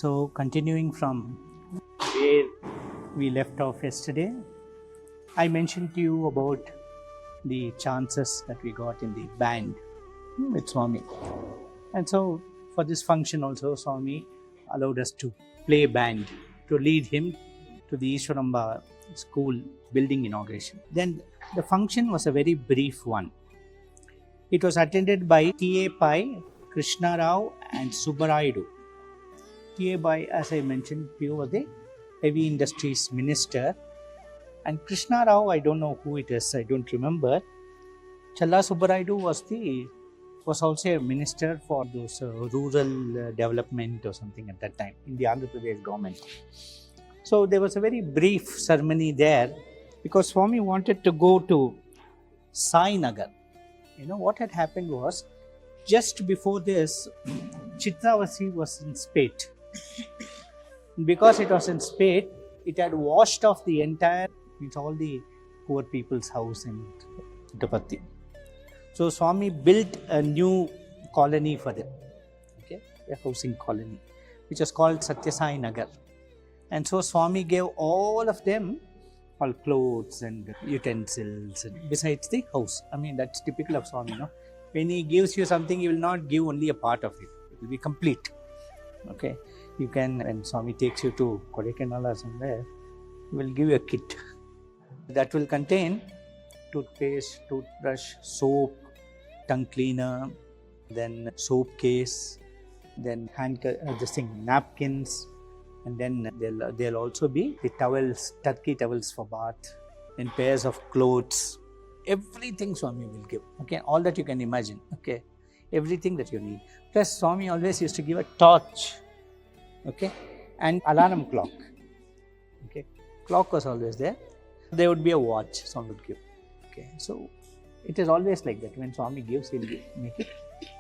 So continuing from where we left off yesterday, I mentioned to you about the chances that we got in the band with Swami. And so for this function also, Swami allowed us to play band, to lead him to the Ishwaramba school building inauguration. Then the function was a very brief one. It was attended by T.A. Pai, Krishna Rao and Subbarayudu. T.A. Pai, as I mentioned, was the heavy industries minister. And Krishna Rao, I don't know who it is, I don't remember. Challa Subbarayudu was also a minister for those rural development or something at that time in the Andhra Pradesh government. So there was a very brief ceremony there because Swami wanted to go to Sai Nagar. You know what had happened was, just before this, Chitravati was in spate. Because it was in spate, it had washed off the entire, it's all the poor people's house in Chitravati. So Swami built a new colony for them, okay, a housing colony, which was called Satyasai Nagar. And so Swami gave all of them all clothes and utensils and besides the house. I mean, that's typical of Swami, no? When he gives you something, he will not give only a part of it. It will be complete. Okay. You can, when Swami takes you to Kodaikanal or somewhere, he will give you a kit. That will contain toothpaste, toothbrush, soap, tongue cleaner, then soap case, then napkins, and then there'll also be the towels, turkey towels for bath, and pairs of clothes. Everything Swami will give. Okay, all that you can imagine. Okay, everything that you need. Plus, Swami always used to give a torch. Okay, and alarm clock. Okay, clock was always there. There would be a watch Swami would give. Okay, so it is always like that. When Swami gives, he'll make it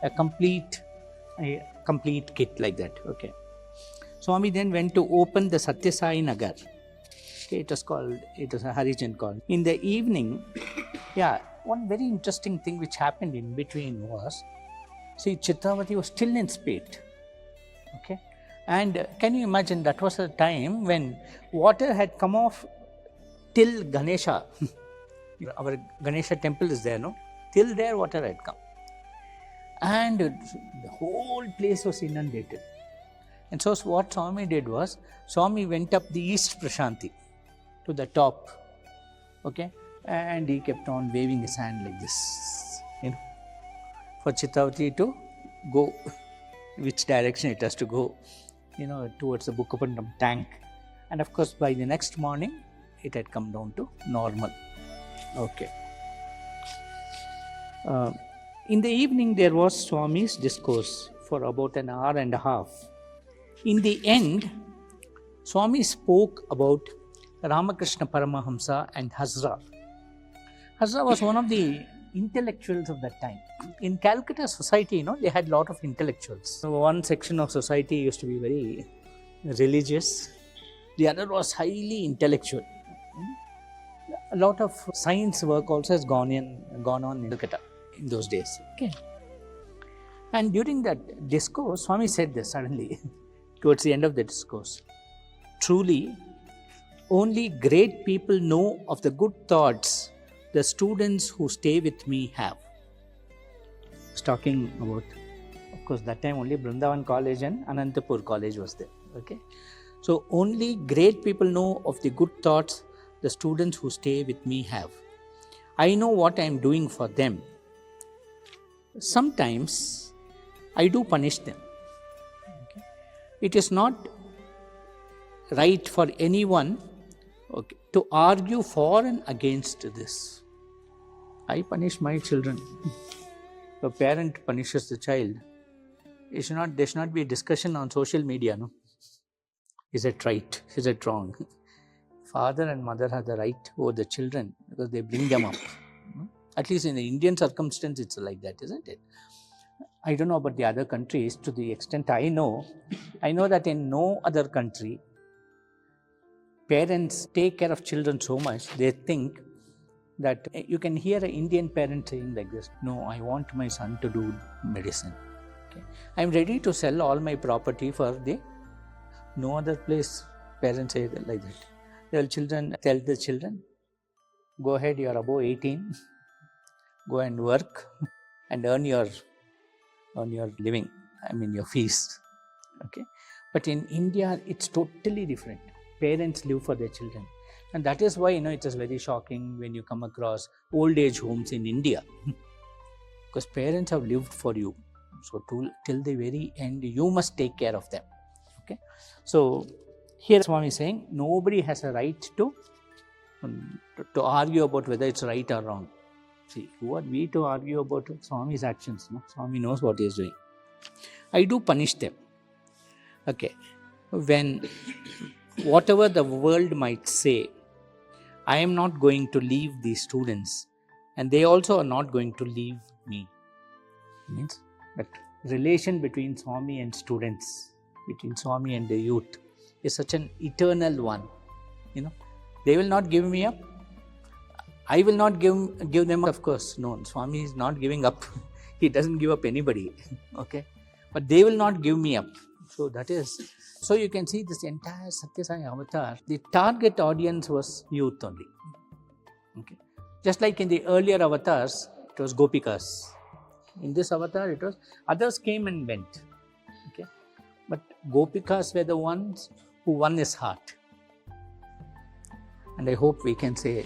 a complete kit like that. Okay. Swami then went to open the Satyasai Nagar. Okay, it was a Harijan call. In the evening, one very interesting thing which happened in between was, see, Chitravati was still in spate. Okay. And can you imagine, that was a time when water had come off till Ganesha. Our Ganesha temple is there, no? Till there water had come. And the whole place was inundated. And so what Swami did was, Swami went up the East Prashanti to the top, okay, and he kept on waving his hand like this, for Chitravati to go, which direction it has to go, towards the Bukkapatnam tank. And of course, by the next morning, it had come down to normal. Okay. In the evening, there was Swami's discourse for about an hour and a half. In the end, Swami spoke about Ramakrishna Paramahamsa and Hazra. Hazra was one of the intellectuals of that time. In Calcutta society, they had a lot of intellectuals. So one section of society used to be very religious. The other was highly intellectual. A lot of science work also has gone on in Calcutta in those days. Okay. And during that discourse, Swami said this suddenly. Towards the end of the discourse, truly, only great people know of the good thoughts the students who stay with me have. He's talking about, of course, that time only Brindavan College and Anantapur College was there. Okay, so only great people know of the good thoughts the students who stay with me have. I know what I am doing for them. Sometimes I do punish them. It is not right for anyone to argue for and against this. I punish my children. If a parent punishes the child, there should not be a discussion on social media, no? Is it right? Is it wrong? Father and mother have the right over the children because they bring them up. At least in the Indian circumstance, it's like that, isn't it? I don't know about the other countries. To the extent I know that in no other country, parents take care of children so much, they think that you can hear an Indian parent saying like this, no, I want my son to do medicine. Okay. I am ready to sell all my property for the No other place parents say like that. Tell the children, go ahead, you are above 18, go and work and earn your living, your fees. Okay. But in India, it's totally different. Parents live for their children. And that is why, it is very shocking when you come across old age homes in India. Because parents have lived for you. So till the very end, you must take care of them. Okay. So here Swami is saying, nobody has a right to argue about whether it's right or wrong. See, who are we to argue about Swami's actions? No? Swami knows what he is doing. I do punish them. Okay. When whatever the world might say, I am not going to leave these students, and they also are not going to leave me. Means that relation between Swami and students, between Swami and the youth, is such an eternal one. They will not give me up. I will not give them up, of course. No, Swami is not giving up. He doesn't give up anybody. Okay, but they will not give me up. So that is. So you can see this entire Satya Sai avatar, the target audience was youth only. Okay. Just like in the earlier avatars, it was Gopikas. In this avatar, it was others came and went. Okay. But Gopikas were the ones who won his heart. And I hope we can say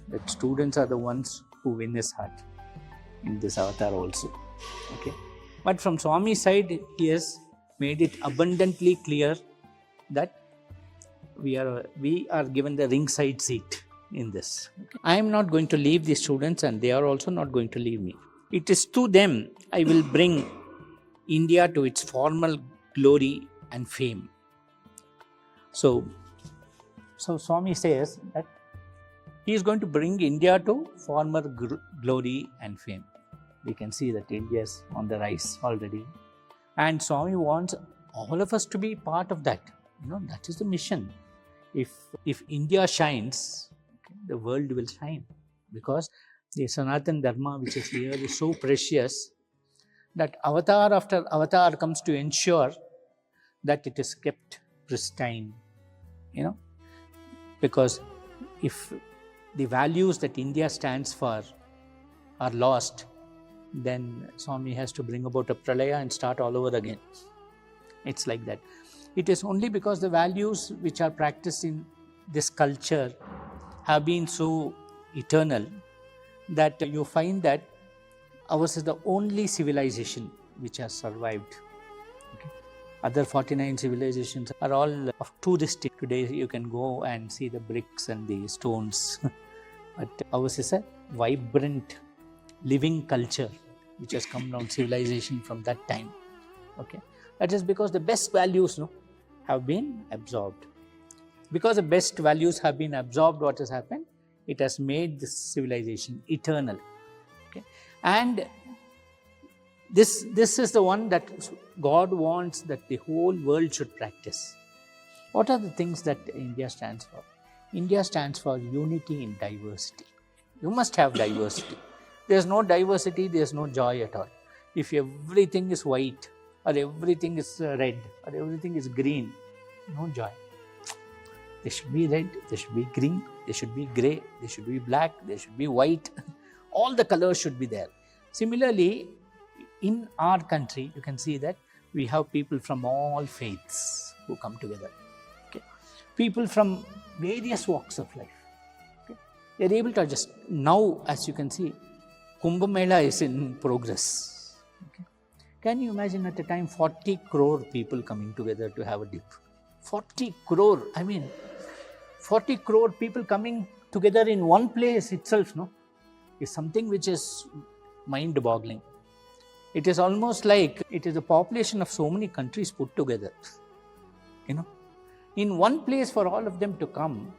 that students are the ones who win his heart in this avatar also. Okay. But from Swami's side, he has made it abundantly clear that we are given the ringside seat in this. Okay. I am not going to leave the students, and they are also not going to leave me. It is to them I will bring India to its former glory and fame. So Swami says that he is going to bring India to former glory and fame. We can see that India is on the rise already. And Swami wants all of us to be part of that. That is the mission. If India shines, the world will shine. Because the Sanatan Dharma, which is here, is so precious that avatar after avatar comes to ensure that it is kept pristine. Because if the values that India stands for are lost, then Swami has to bring about a pralaya and start all over again. It's like that. It is only because the values which are practiced in this culture have been so eternal that you find that ours is the only civilization which has survived. Okay. Other 49 civilizations are all of touristic. Today you can go and see the bricks and the stones. But ours is a vibrant, living culture which has come down civilization from that time. Okay. That is because the best values have been absorbed. Because the best values have been absorbed, what has happened? It has made this civilization eternal. Okay. And this is the one that God wants that the whole world should practice. What are the things that India stands for? India stands for unity in diversity. You must have diversity. There is no diversity, there is no joy at all. If everything is white, or everything is red, or everything is green, no joy. There should be red, there should be green, there should be grey, there should be black, there should be white. All the colors should be there. Similarly, in our country, you can see that we have people from all faiths who come together. Okay. People from various walks of life. Okay. They are able to adjust. Now, as you can see, Kumbh Mela is in progress. Okay. Can you imagine at a time 40 crore people coming together to have a dip? 40 crore, 40 crore people coming together in one place itself, is something which is mind-boggling. It is almost like it is the population of so many countries put together. In one place for all of them to come,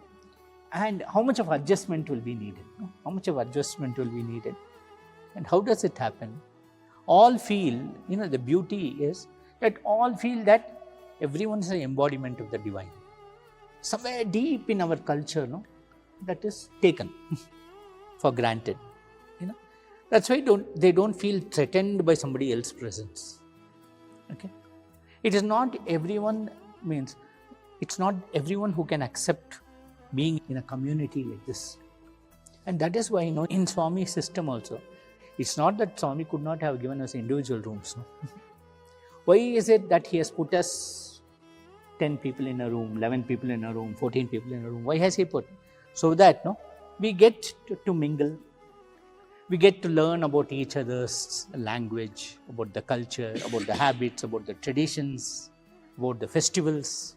and how much of adjustment will be needed? How much of adjustment will be needed? And how does it happen? All feel, the beauty is that all feel that everyone is an embodiment of the divine. Somewhere deep in our culture, that is taken for granted. That's why they don't feel threatened by somebody else's presence. Okay. It is not everyone Means it's not everyone who can accept being in a community like this. And that is why, in Swami's system also, it's not that Swami could not have given us individual rooms. No? Why is it that he has put us 10 people in a room, 11 people in a room, 14 people in a room? Why has he put? So that we get to mingle, we get to learn about each other's language, about the culture, about the habits, about the traditions, about the festivals.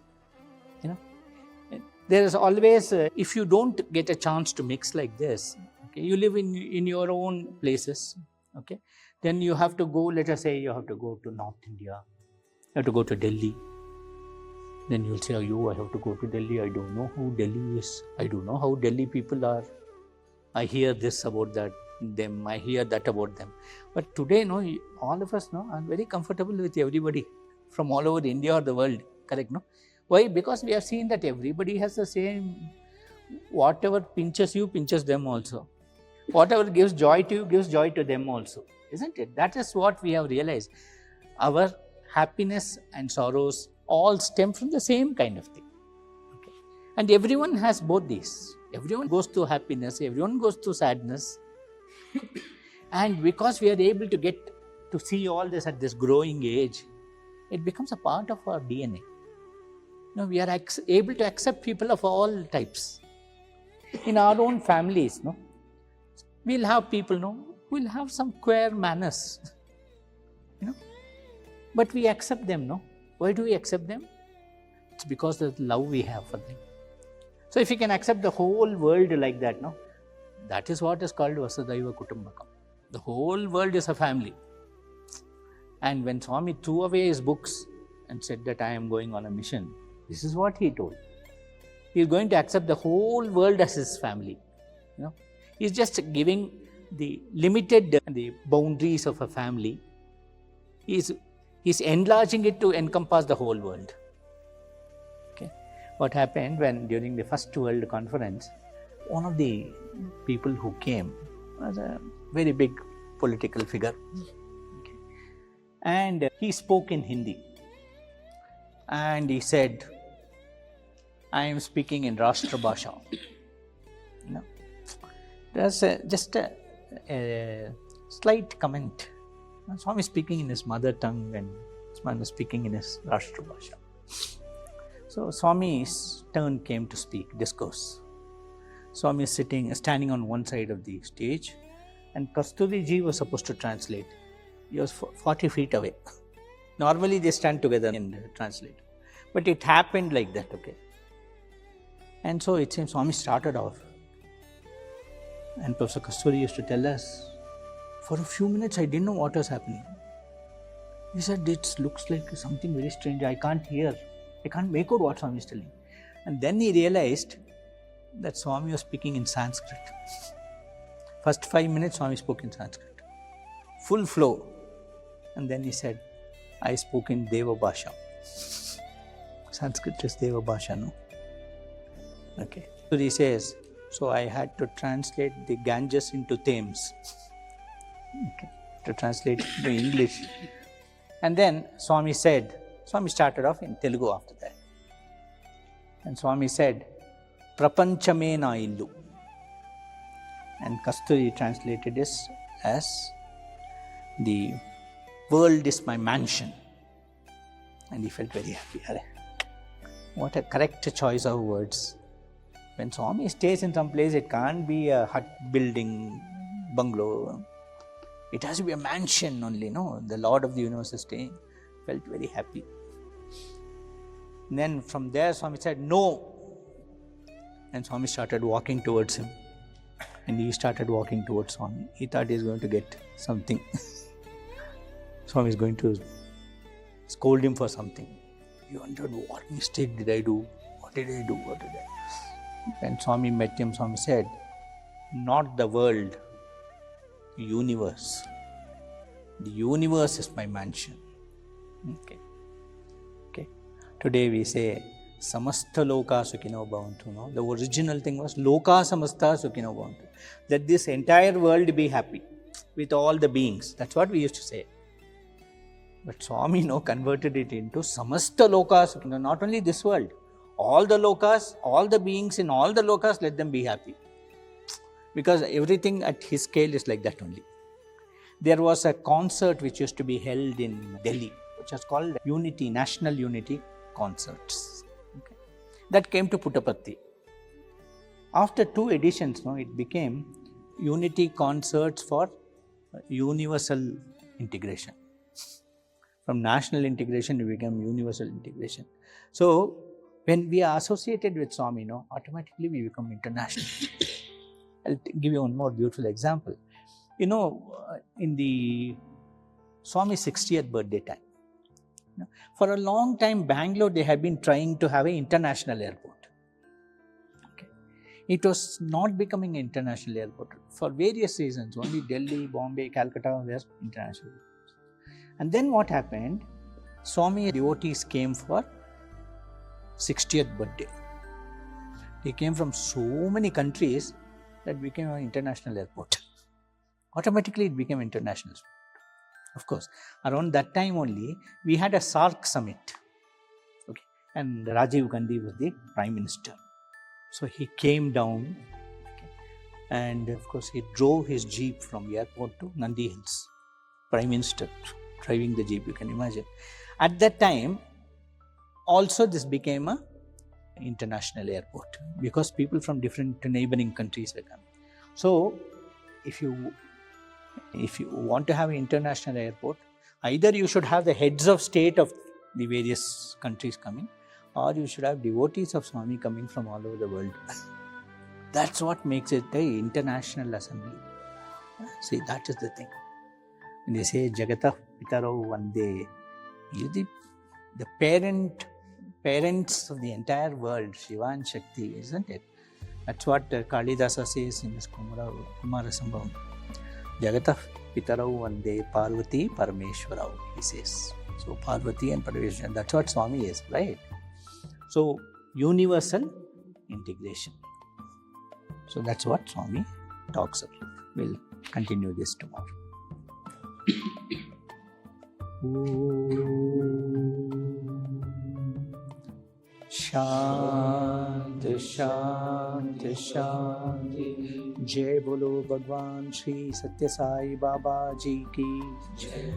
There is always, if you don't get a chance to mix like this, okay, you live in your own places, okay, then you have to go, let us say you have to go to North India, you have to go to Delhi. Then you'll say, I have to go to Delhi, I don't know who Delhi is, I don't know how Delhi people are. I hear this about them, I hear that about them. But today, all of us are very comfortable with everybody from all over India or the world, correct? Why? Because we have seen that everybody has the same, whatever pinches you, pinches them also. Whatever gives joy to you, gives joy to them also. Isn't it? That is what we have realized. Our happiness and sorrows all stem from the same kind of thing. Okay. And everyone has both these. Everyone goes through happiness, everyone goes through sadness. And because we are able to get to see all this at this growing age, it becomes a part of our DNA. We are able to accept people of all types. In our own families, we'll have people, we'll have some queer manners, but we accept them, Why do we accept them? It's because of the love we have for them. So if you can accept the whole world like that, that is what is called Vasudhaiva Kutumbakam. The whole world is a family. And when Swami threw away his books and said that I am going on a mission, this is what he told. He is going to accept the whole world as his family. He is just giving the limited the boundaries of a family. He is enlarging it to encompass the whole world. Okay. What happened when during the first World Conference, one of the people who came was a very big political figure. Okay. And he spoke in Hindi. And he said, I am speaking in Rashtra Bhasha. There's just a slight comment. Swami is speaking in his mother tongue and Swami is speaking in his Rashtra Bhasha. So Swami's turn came to speak, discourse. Swami is standing on one side of the stage, and Kasturi ji was supposed to translate. He was 40 feet away. Normally they stand together and translate. But it happened like that, okay. And so it seems Swami started off. And Professor Kasturi used to tell us, for a few minutes I didn't know what was happening. He said, it looks like something very strange. I can't hear. I can't make out what Swami is telling. And then he realized that Swami was speaking in Sanskrit. First 5 minutes Swami spoke in Sanskrit. Full flow. And then he said, I spoke in Deva Bhasha. Sanskrit is Deva Bhasha, no? Okay. So he says, so I had to translate the Ganges into Thames. Okay. To translate it into English. And then Swami started off in Telugu after that. And Swami said, Prapanchame na illu. And Kasturi translated this as, the world is my mansion. And he felt very happy. What a correct choice of words. When Swami stays in some place, it can't be a hut building, bungalow. It has to be a mansion only, no? The Lord of the universe is staying. Felt very happy. And then from there, Swami said, no. And Swami started walking towards him. And he started walking towards Swami. He thought he was going to get something. Swami is going to scold him for something. He wondered, what mistake did I do? What did I do? What did I do? When Swami met him, Swami said, not the world, universe. The universe is my mansion. Okay. Okay. Today we say, Samastha Loka Sukhino Bhavantu. No? The original thing was Loka Samastha Sukhino Bhavantu. Let this entire world be happy with all the beings. That's what we used to say. But Swami converted it into samasta lokas, not only this world, all the lokas, all the beings in all the lokas, let them be happy. Because everything at his scale is like that only. There was a concert which used to be held in Delhi, which was called Unity, National Unity Concerts. Okay. That came to Puttaparthi. After 2 editions, it became Unity Concerts for Universal Integration. From national integration, it became universal integration. So, when we are associated with Swami, automatically we become international. I'll give you one more beautiful example. In the Swami's 60th birthday time, for a long time, Bangalore, they have been trying to have an international airport. Okay. It was not becoming an international airport for various reasons. Only Delhi, Bombay, Calcutta were international airports. And then what happened? Swami devotees came for 60th birthday. They came from so many countries that became an international airport. Automatically it became international. Of course, around that time only, we had a SAARC summit. Okay. And Rajiv Gandhi was the Prime Minister. So he came down, okay, and of course he drove his jeep from the airport to Nandi Hills. Prime Minister driving the jeep, you can imagine. At that time, also this became an international airport because people from different neighboring countries were coming. So, if you want to have an international airport, either you should have the heads of state of the various countries coming, or you should have devotees of Swami coming from all over the world. That's what makes it an international assembly. See, that is the thing. When they say Jagatah Pitarau Vande, the parents of the entire world, Shiva and Shakti, isn't it? That's what Kalidasa says in his Kumara Sambhavam. Jagatah Pitarau Vande Parvati Parameshwarau, he says. So Parvati and Parameshwar, that's what Swami is, right? So universal integration. So that's what Swami talks about. We'll continue this tomorrow. Shanti, Shanti, Shanti. Jai Bolo Bhagwan Shri Satya Sai Baba Ji Ki Jai.